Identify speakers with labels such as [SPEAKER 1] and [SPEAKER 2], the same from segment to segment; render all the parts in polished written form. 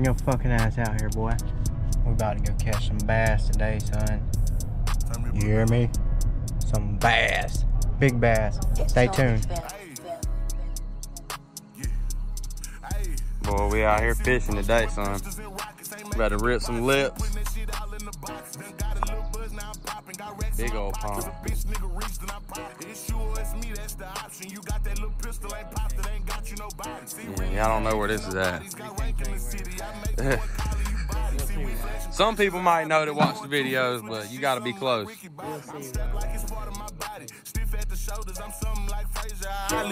[SPEAKER 1] Bring your fucking ass out here, boy. We about to go catch some bass today, son. You hear me? Some bass. Big bass. Stay tuned.
[SPEAKER 2] Boy, we out here fishing today, son. About to rip some lips. Big old pond. Yeah, y'all don't know where this is at. Some people might know to watch the videos, but you gotta be close.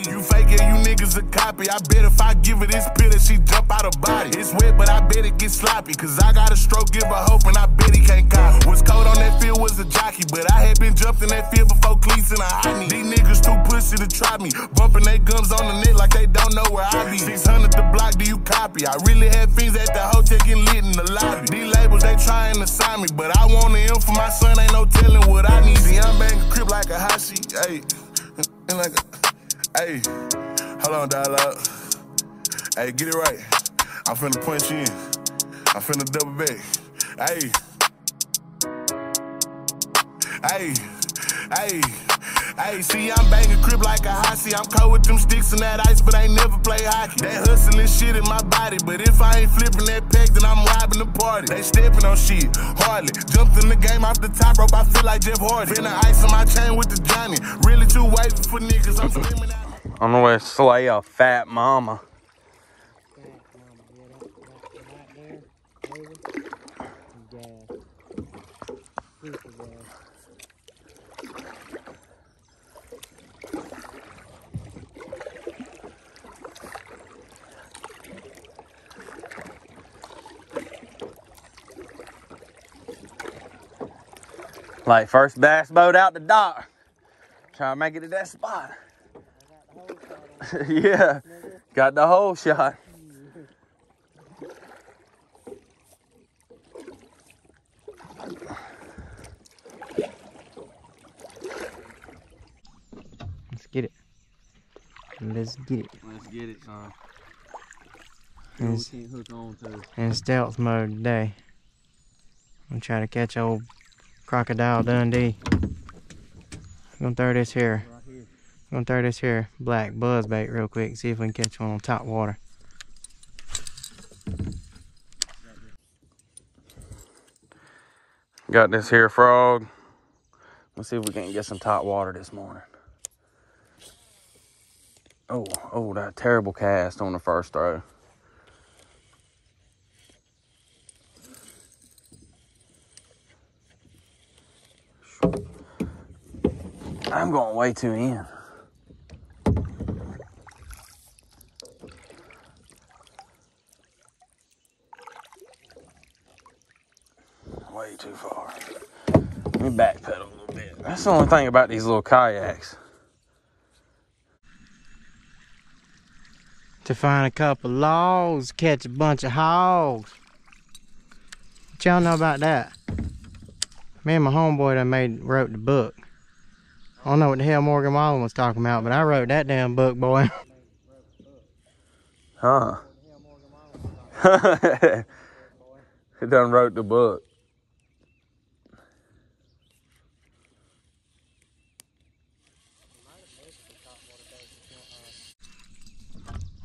[SPEAKER 3] You fake it, you niggas a copy. I bet if I give her this pill that she jump out of body. It's wet, but I bet it gets sloppy. Cause I got a stroke, give her hope, and I bet he can't copy. What's cold on that field was a jockey, but I had been jumped in that field before cleats in a high knee. These niggas too pussy to try me. Bumping they gums on the net like they don't know where I be. 600 the block, do you copy? I really had things at the hotel getting lit in the lobby. These labels, they trying to sign me, but I want an M for my son, ain't no telling what I need. See, I'm banging crib like a hot sheet, ayy. And like a, hey, hold on, dialogue. Hey, get it right. I'm finna punch you in. I'm finna double back. Hey. Hey. Hey. Hey, see, I'm banging crib like a hossy. I'm cold with them sticks and that ice, but I ain't never play hockey. That hustling shit in my body, but if I ain't flipping that peg, then I'm robbing the party. They stepping on shit, hardly. Jumped in the game off the top rope, I feel like Jeff Hardy. Finna ice on my chain with the Johnny. Really too wavy for niggas, I'm swimming out.
[SPEAKER 2] On the way to slay a fat mama. Like first bass boat out the dock. Trying to make it to that spot. Yeah, got the whole shot.
[SPEAKER 1] Let's get it. Let's get it.
[SPEAKER 2] Let's get it, son.
[SPEAKER 1] It's,
[SPEAKER 2] we can't hook on to.
[SPEAKER 1] in stealth mode today. I'm trying to catch old Crocodile Dundee. I'm gonna throw this here. I'm gonna throw this here black buzz bait real quick. See if we can catch one on top water.
[SPEAKER 2] Got this here frog. Let's see if we can get some top water this morning. Oh, that terrible cast on the first throw. I'm going way too in. Way too far. Let me backpedal a little bit. That's the only thing about these little kayaks.
[SPEAKER 1] To find a couple logs, catch a bunch of hogs. What y'all know about that? Me and my homeboy that wrote the book. I don't know what the hell Morgan Wallen was talking about, but I wrote that damn book, boy.
[SPEAKER 2] Huh? He done wrote the book.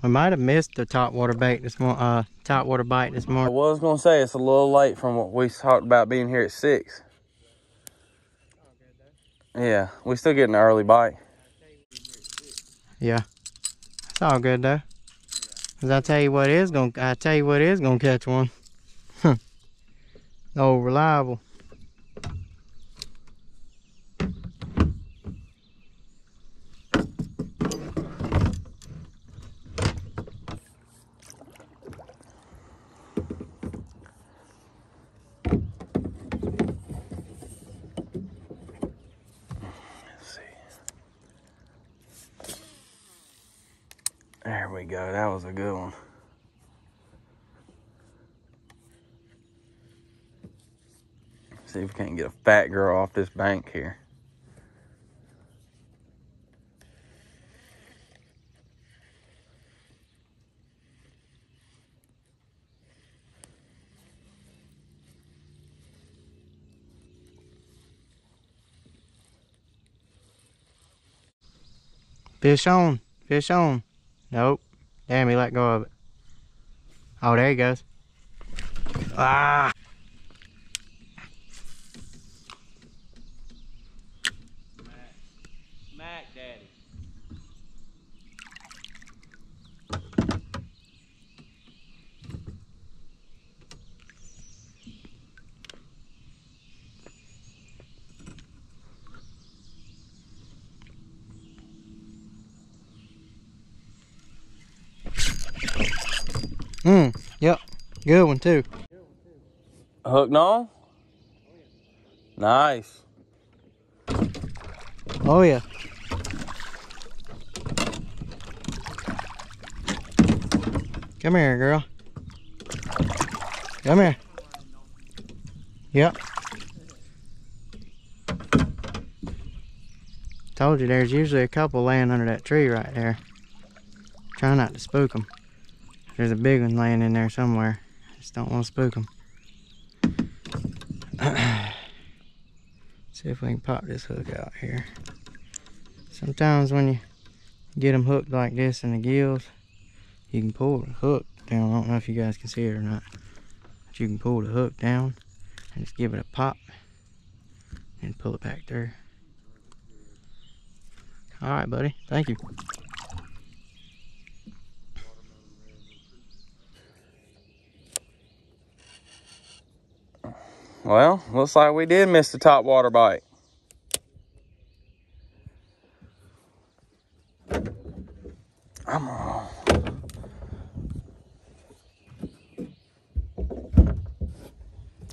[SPEAKER 1] We might have missed the top water bait this morning. Top water bite this
[SPEAKER 2] I
[SPEAKER 1] morning.
[SPEAKER 2] was gonna say it's a little late from what we talked about being here at 6. Yeah, we still getting an early bite.
[SPEAKER 1] Yeah, it's all good though. Cause I tell you what is gonna catch one. Oh, reliable.
[SPEAKER 2] There we go. That was a good one. See if we can't get a fat girl off this bank here.
[SPEAKER 1] Fish on. Fish on. Nope. Damn, he let go of it. Oh, there he goes. Ah!
[SPEAKER 2] Smack daddy.
[SPEAKER 1] Yep. Good one too.
[SPEAKER 2] Hooked on? Nice.
[SPEAKER 1] Oh yeah. Come here, girl. Come here. Yep. Told you there's usually a couple laying under that tree right there. Try not to spook them. There's a big one laying in there somewhere. Just don't want to spook them. See if we can pop this hook out here. Sometimes when you get them hooked like this in the gills, you can pull the hook down. I don't know if you guys can see it or not, but you can pull the hook down and just give it a pop and pull it back through. All right, buddy. Thank you.
[SPEAKER 2] Well, looks like we did miss the top water bite. I'm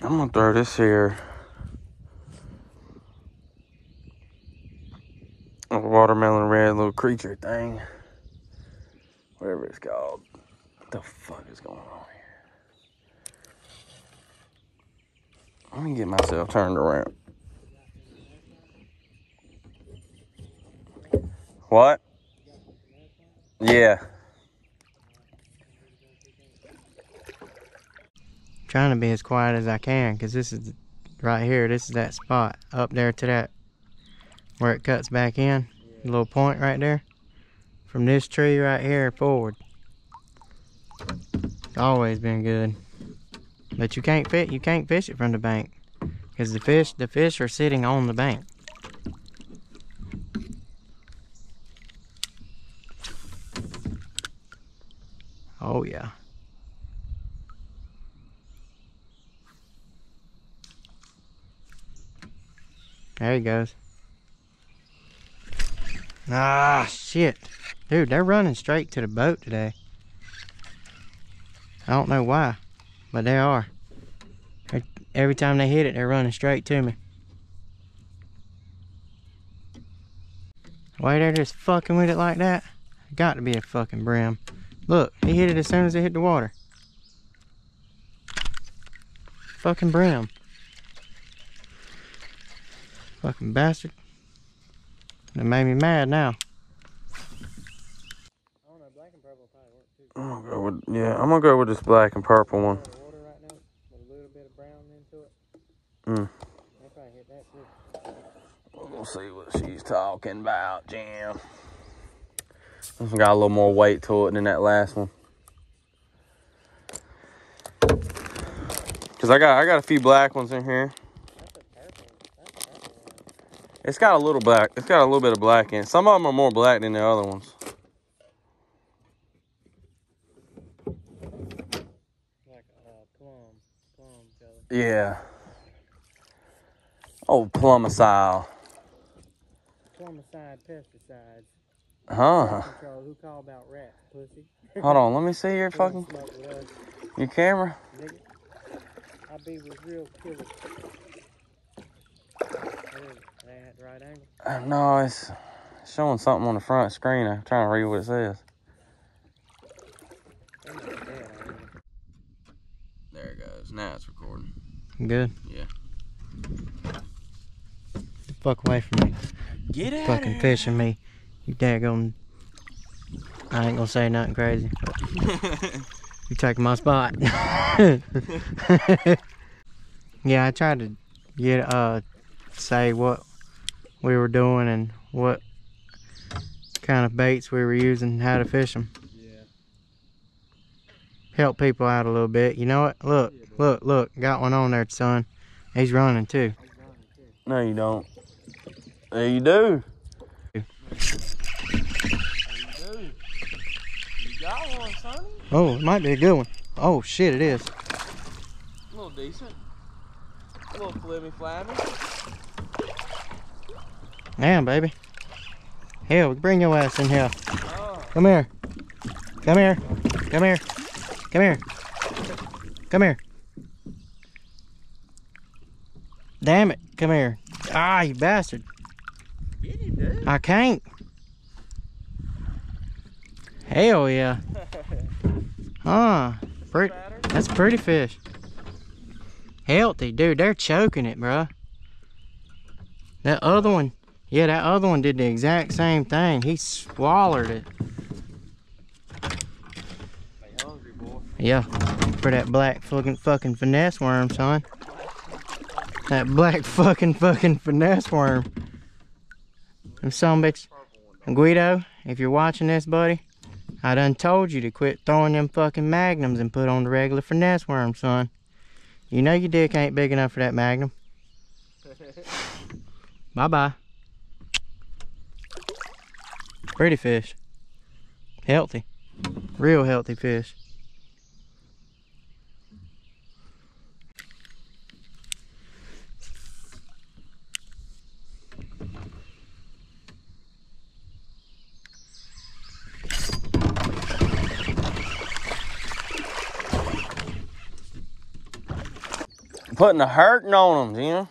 [SPEAKER 2] gonna throw this here. A watermelon red little creature thing. Whatever it's called. What the fuck is going on here? Let me get myself turned around. What? Yeah.
[SPEAKER 1] Trying to be as quiet as I can, because this is right here. This is that spot up there to that where it cuts back in. A little point right there. From this tree right here forward. It's always been good. But you can't fish it from the bank, because the fish are sitting on the bank. Oh yeah. There he goes. Ah, shit. Dude, they're running straight to the boat today. I don't know why, but they are. Every time they hit it, they're running straight to me. Why they're just fucking with it like that? Got to be a fucking brim. Look, he hit it as soon as it hit the water. Fucking brim. Fucking bastard. That made me mad now.
[SPEAKER 2] I'm gonna go with, yeah, I'm gonna go with this black and purple one.
[SPEAKER 1] Water right now with a little bit of brown into it.
[SPEAKER 2] I'll probably hit that too. We're gonna see what she's talking about, Jim. This one got a little more weight to it than that last one. Cause I got a few black ones in here. It's got a little black. It's got a little bit of black in it. Some of them are more black than the other ones.
[SPEAKER 1] Like plum color.
[SPEAKER 2] Yeah. Oh, plumicide.
[SPEAKER 1] Plumicide pesticides.
[SPEAKER 2] Huh.
[SPEAKER 1] Control. Who call about rats, pussy?
[SPEAKER 2] Hold on, let me see your fucking your camera.
[SPEAKER 1] Nigga. I be with real killers. At the right angle.
[SPEAKER 2] No, it's showing something on the front screen. I'm trying to read what it says. There it goes. Now it's recording.
[SPEAKER 1] Good.
[SPEAKER 2] Yeah.
[SPEAKER 1] Get the fuck away from me.
[SPEAKER 2] Get out.
[SPEAKER 1] Fucking fishing me. You daggone. I ain't gonna say nothing crazy. You taking my spot. Yeah, I tried to get say what we were doing and what kind of baits we were using, how to fish them.
[SPEAKER 2] Yeah.
[SPEAKER 1] Help people out a little bit. You know what? Look, look, look. Got one on there, son. He's running too.
[SPEAKER 2] No, you don't. There you do. You got one, sonny.
[SPEAKER 1] Oh, it might be a good one. Oh, shit, it is.
[SPEAKER 2] A little decent. A little flimmy flabby.
[SPEAKER 1] Damn, baby. Hell, bring your ass in here.
[SPEAKER 2] Oh.
[SPEAKER 1] Come here. Come here. Come here. Come here. Come here. Damn it. Come here. Ah, you bastard.
[SPEAKER 2] Get him, dude.
[SPEAKER 1] I can't. Hell yeah. That's a pretty fish. Healthy, dude. They're choking it, bruh. That other one, yeah, that other one did the exact same thing. He swallowed it.
[SPEAKER 2] Stay hungry, boy.
[SPEAKER 1] Yeah, for that black fucking finesse worm, son. That black fucking finesse worm. Them son bitch. Guido, if you're watching this, buddy, I done told you to quit throwing them fucking magnums and put on the regular finesse worm, son. You know your dick ain't big enough for that magnum. Bye-bye. Pretty fish. Healthy. Real healthy fish.
[SPEAKER 2] Putting a hurting on them, Jim.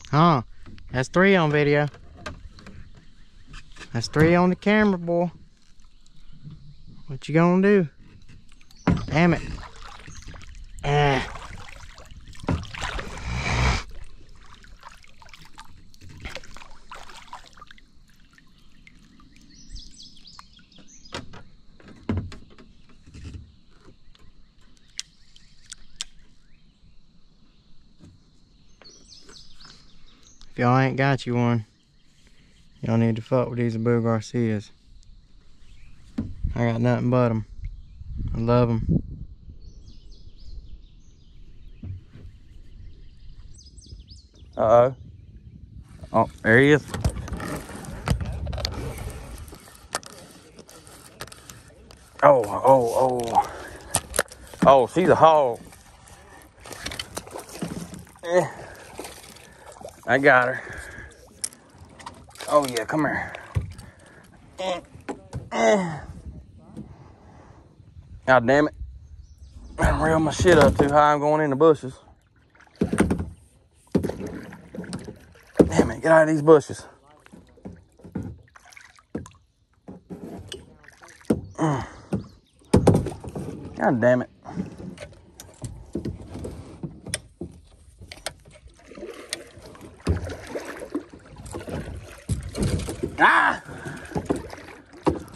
[SPEAKER 1] Huh. That's 3 on video. That's 3 on the camera, boy. What you gonna do? Damn it. If y'all ain't got you one, y'all need to fuck with these Abu Garcias. I got nothing but them. I love them.
[SPEAKER 2] Uh-oh. Oh, there he is. Oh, she's a hog. I got her. Oh yeah, come here. God damn it. I reel my shit up too high. I'm going in the bushes. Damn it, get out of these bushes. God damn it. Ah!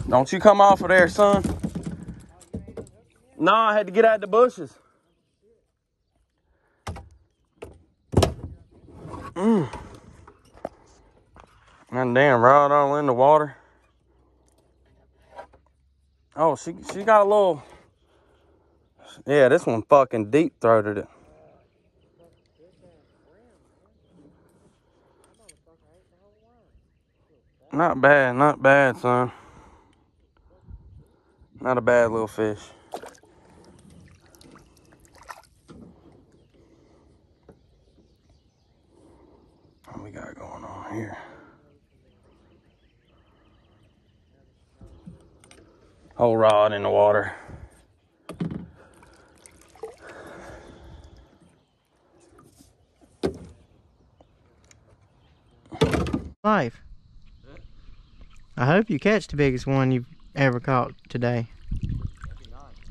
[SPEAKER 2] Don't you come off of there, son. No, I had to get out of the bushes. God damn, rod all in the water. Oh, she got a little... Yeah, this one fucking deep-throated it. Not bad, son. Not a bad little fish. What we got going on here? Whole rod in the water.
[SPEAKER 1] Life. I hope you catch the biggest one you've ever caught today.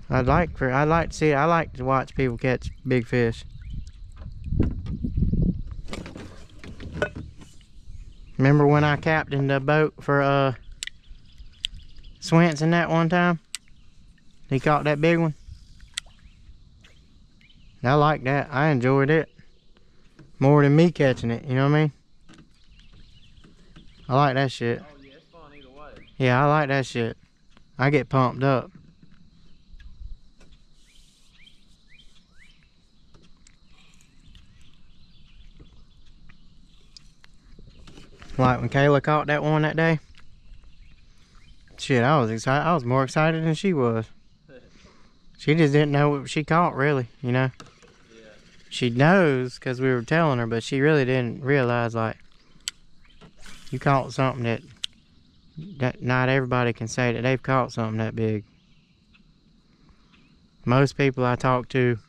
[SPEAKER 1] I'd like to watch people catch big fish. Remember when I captained the boat for Swenson that one time? He caught that big one. I like that. I enjoyed it more than me catching it, you know what I mean? I like that shit.
[SPEAKER 2] Oh yeah, it's fun either way.
[SPEAKER 1] Yeah, I like that shit. I get pumped up. Like when Kayla caught that one that day. Shit, I was excited. I was more excited than she was. She just didn't know what she caught, really, you know?
[SPEAKER 2] Yeah.
[SPEAKER 1] She knows because we were telling her, but she really didn't realize, like, you caught something that not everybody can say that they've caught something that big. Most people I talk to,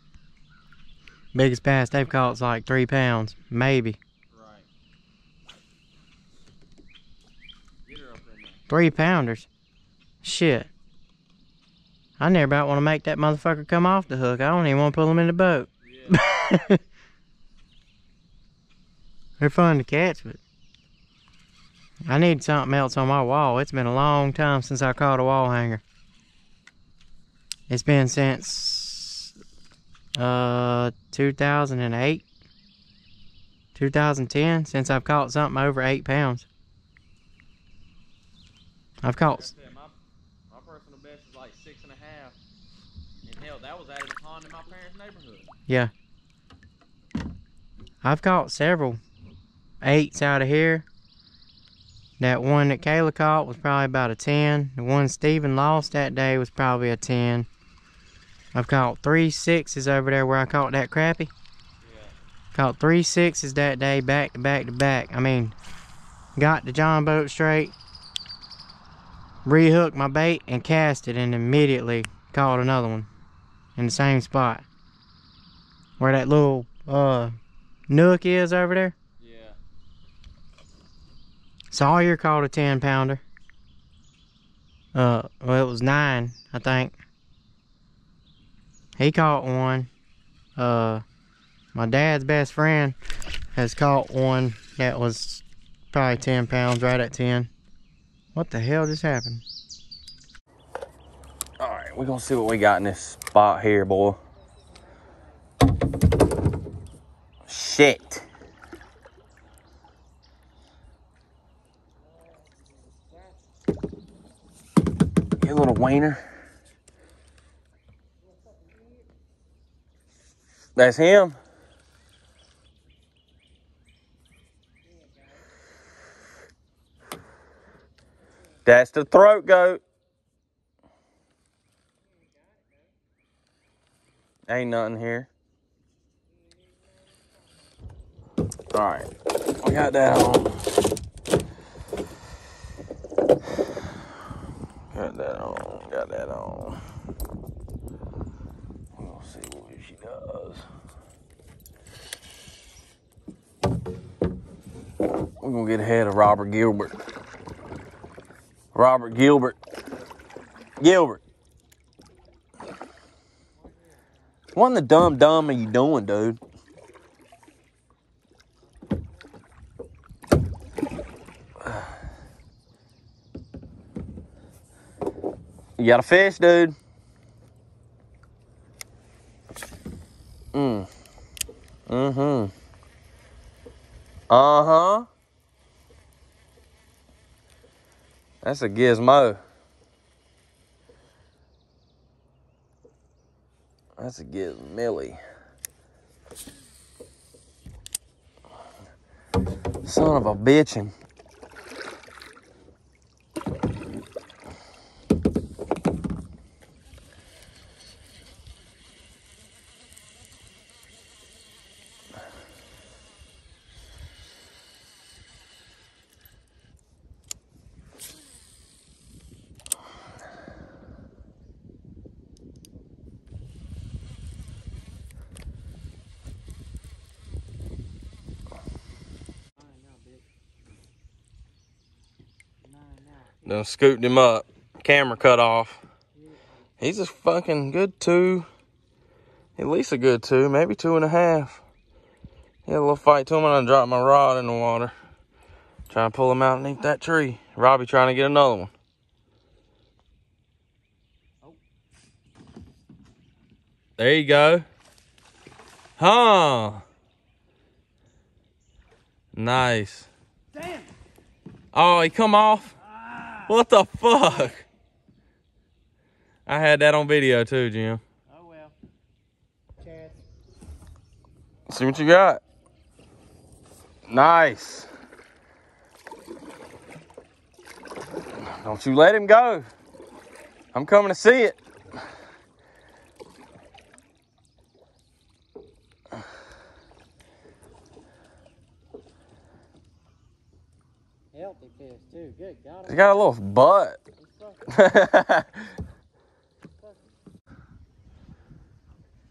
[SPEAKER 1] biggest bass they've caught is like 3 pounds, maybe.
[SPEAKER 2] Right. Get her up in there.
[SPEAKER 1] 3 pounders. Shit. I never about want to make that motherfucker come off the hook. I don't even want to pull him in the boat.
[SPEAKER 2] Yeah.
[SPEAKER 1] They're fun to catch, but I need something else on my wall. It's been a long time since I caught a wall hanger. It's been since 2008, 2010 since I've caught something over 8 pounds. I've caught.
[SPEAKER 2] My personal best is like 6.5. And hell, that was out of the pond in my parents' neighborhood.
[SPEAKER 1] Yeah. I've caught several 8s out of here. That one that Kayla caught was probably about a 10. The one Steven lost that day was probably a 10. I've caught 3 6s over there where I caught that crappie.
[SPEAKER 2] Yeah.
[SPEAKER 1] Caught 3 6s that day, back to back to back. I mean, got the John boat straight, rehooked my bait and cast it, and immediately caught another one in the same spot where that little nook is over there.
[SPEAKER 2] Yeah.
[SPEAKER 1] Sawyer caught a 10 pounder. Well, it was 9, I think. He caught one. My dad's best friend has caught one that was probably 10 pounds, right at 10. What the hell just happened?
[SPEAKER 2] All right, we're gonna see what we got in this spot here, boy. Shit. You little wiener. That's him. That's the throat goat. Ain't nothing here. All right, we got that on. Got that on. Got that on. We'll see what she does. We're gonna get ahead of Robert Gilbert. Robert Gilbert. Gilbert. What in the dumb are you doing, dude? You got a fish, dude? Mm-hmm. Uh-huh. That's a gizmo. That's a gizmilly. Son of a bitchin'. Done scooped him up. Camera cut off. He's a fucking good 2. At least a good 2, maybe 2.5. He had a little fight to him and I dropped my rod in the water. Trying to pull him out underneath that tree. Robbie trying to get another one. There you go. Huh. Nice.
[SPEAKER 1] Damn.
[SPEAKER 2] Oh, he come off? What the fuck? I had that on video too, Jim.
[SPEAKER 1] Oh well. Chad.
[SPEAKER 2] See what you got. Nice. Don't you let him go. I'm coming to see it.
[SPEAKER 1] Healthy fish too. Good God.
[SPEAKER 2] He's got a little butt.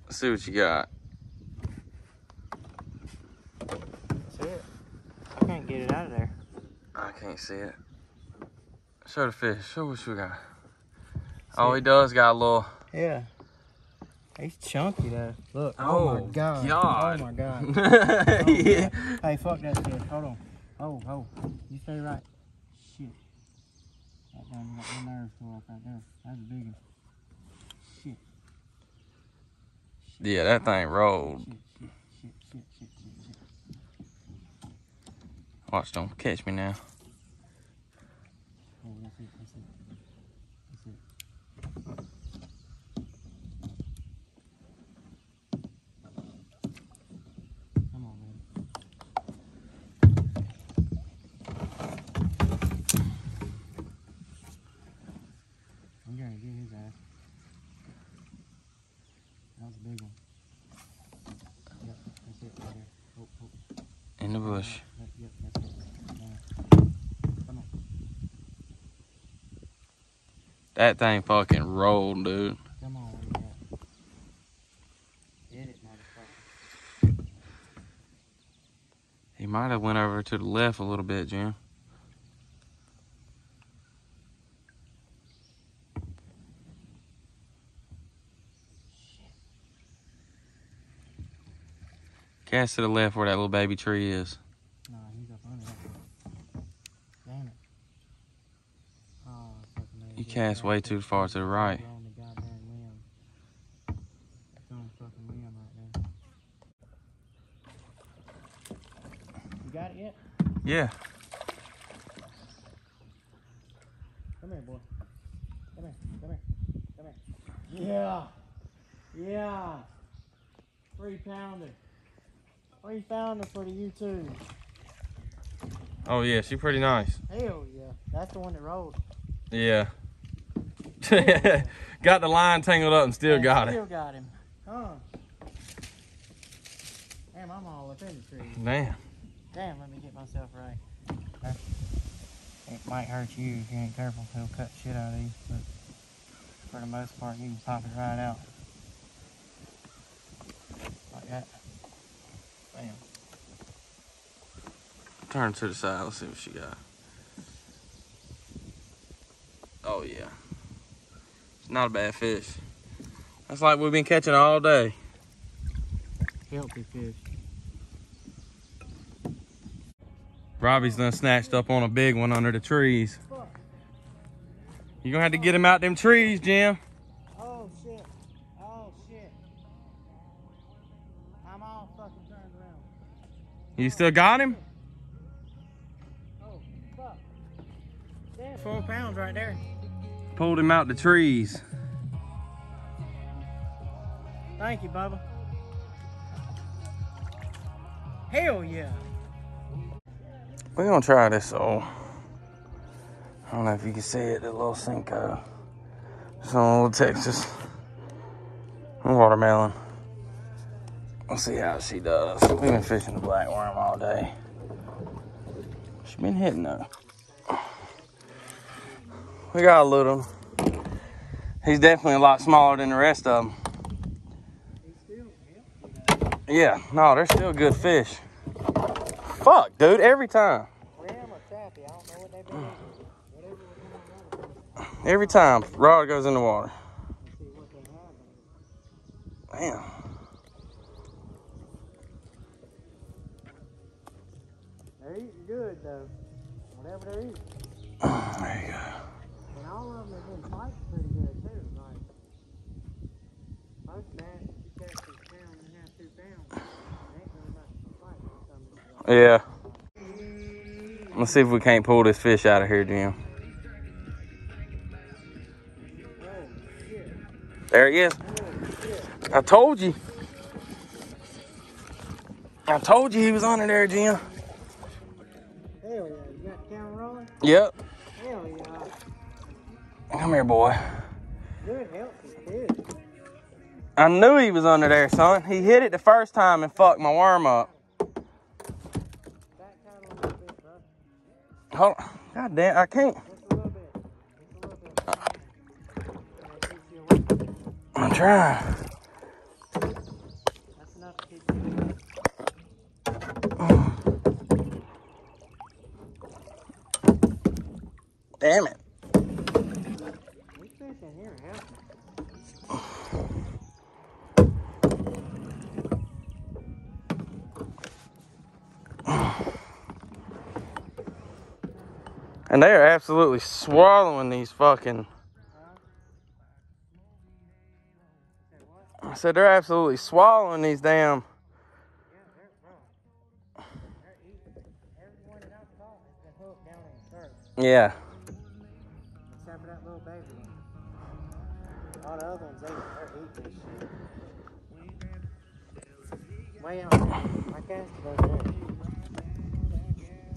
[SPEAKER 2] Let's see what you got.
[SPEAKER 1] That's it. I can't get it out of there.
[SPEAKER 2] I can't see it. Show the fish. Show what you got. Oh, he does got a little.
[SPEAKER 1] Yeah. He's chunky though. Look.
[SPEAKER 2] Oh,
[SPEAKER 1] my God.
[SPEAKER 2] God.
[SPEAKER 1] Oh my God.
[SPEAKER 2] Yeah.
[SPEAKER 1] Hey, fuck that fish. Hold on. Oh. You stay right. Shit. That done got my nerves tore up right there. That's a big one. Shit.
[SPEAKER 2] Yeah, that thing rolled.
[SPEAKER 1] Shit.
[SPEAKER 2] Watch, don't catch me now.
[SPEAKER 1] Oh, that's it. Come on, man. I'm gonna get his ass. That was a big one. Yep, that's it right there. Oh.
[SPEAKER 2] In the bush.
[SPEAKER 1] Yep, that's it. Come on.
[SPEAKER 2] That thing fucking rolled, dude.
[SPEAKER 1] Come on, what you got? Hit it, motherfucker.
[SPEAKER 2] He might have went over to the left a little bit, Jim. Cast to the left where that little baby tree is.
[SPEAKER 1] Nah, he's up under that. Damn it. Oh, fucking
[SPEAKER 2] You cast way too far to the right.
[SPEAKER 1] on the goddamn limb. It's on the fucking limb right there. You got it yet?
[SPEAKER 2] Yeah.
[SPEAKER 1] Come here, boy. Come here. Yeah. 3-pounder. 3-pounder for the U2.
[SPEAKER 2] Oh yeah, she's pretty nice.
[SPEAKER 1] Hell yeah. That's the one that rolled.
[SPEAKER 2] Yeah. Got the line tangled up and still got it.
[SPEAKER 1] Still got him. Huh. Damn, I'm all up in the tree.
[SPEAKER 2] Damn.
[SPEAKER 1] Damn, let me get myself right. It might hurt you if you ain't careful. He'll cut shit out of these, but for the most part, you can pop it right out. Like that. Bam.
[SPEAKER 2] Turn to the side. Let's see what she got. Oh yeah. It's not a bad fish. That's like we've been catching all day.
[SPEAKER 1] Healthy fish.
[SPEAKER 2] Robbie's done snatched up on a big one under the trees. You're gonna have to get him out them trees, Jim.
[SPEAKER 1] Oh shit. I'm all fucking turned around.
[SPEAKER 2] You still got him?
[SPEAKER 1] Oh, fuck. Damn, 4 pounds right there.
[SPEAKER 2] Pulled him out the trees.
[SPEAKER 1] Thank you, Bubba. Hell yeah.
[SPEAKER 2] We're gonna try this old. I don't know if you can see it, the little Cinco. It's on Little Texas. Watermelon. We'll see how she does. We've been fishing the black worm all day. She's been hitting though. We got a little. He's definitely a lot smaller than the rest of them. Yeah, no, they're still good fish. Fuck, dude, every time.
[SPEAKER 1] Ram or tappy, I don't know what they've been eating.
[SPEAKER 2] Every time, rod goes in the water.
[SPEAKER 1] See what they have.
[SPEAKER 2] Damn.
[SPEAKER 1] They're eating good though. Whatever they're eating.
[SPEAKER 2] There you go.
[SPEAKER 1] And all of them have been fighting pretty good too. Like most bass you catch is 1.5 pounds, 2 pounds.
[SPEAKER 2] Yeah. Let's see if we can't pull this fish out of here, Jim. There he is. I told you. I told you he was under there, Jim.
[SPEAKER 1] Hell yeah, you got the camera rolling?
[SPEAKER 2] Yep.
[SPEAKER 1] Hell yeah.
[SPEAKER 2] Come here, boy.
[SPEAKER 1] Good, healthy fish.
[SPEAKER 2] I knew he was under there, son. He hit it the first time and fucked my worm up. Hold on. God damn, I can't.
[SPEAKER 1] Just a little bit.
[SPEAKER 2] I'm trying.
[SPEAKER 1] That's enough to keep you.
[SPEAKER 2] Damn it.
[SPEAKER 1] These fish in here are healthy.
[SPEAKER 2] And they are absolutely swallowing these fucking... I said they're absolutely swallowing these damn... Yeah.
[SPEAKER 1] Except for that little baby one. All the other ones, they're eating this shit. Way out there. I cast it over there.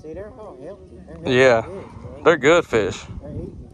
[SPEAKER 1] See, they're all healthy. They're healthy
[SPEAKER 2] Yeah.
[SPEAKER 1] fish, bro.
[SPEAKER 2] They're good fish.
[SPEAKER 1] They're eating.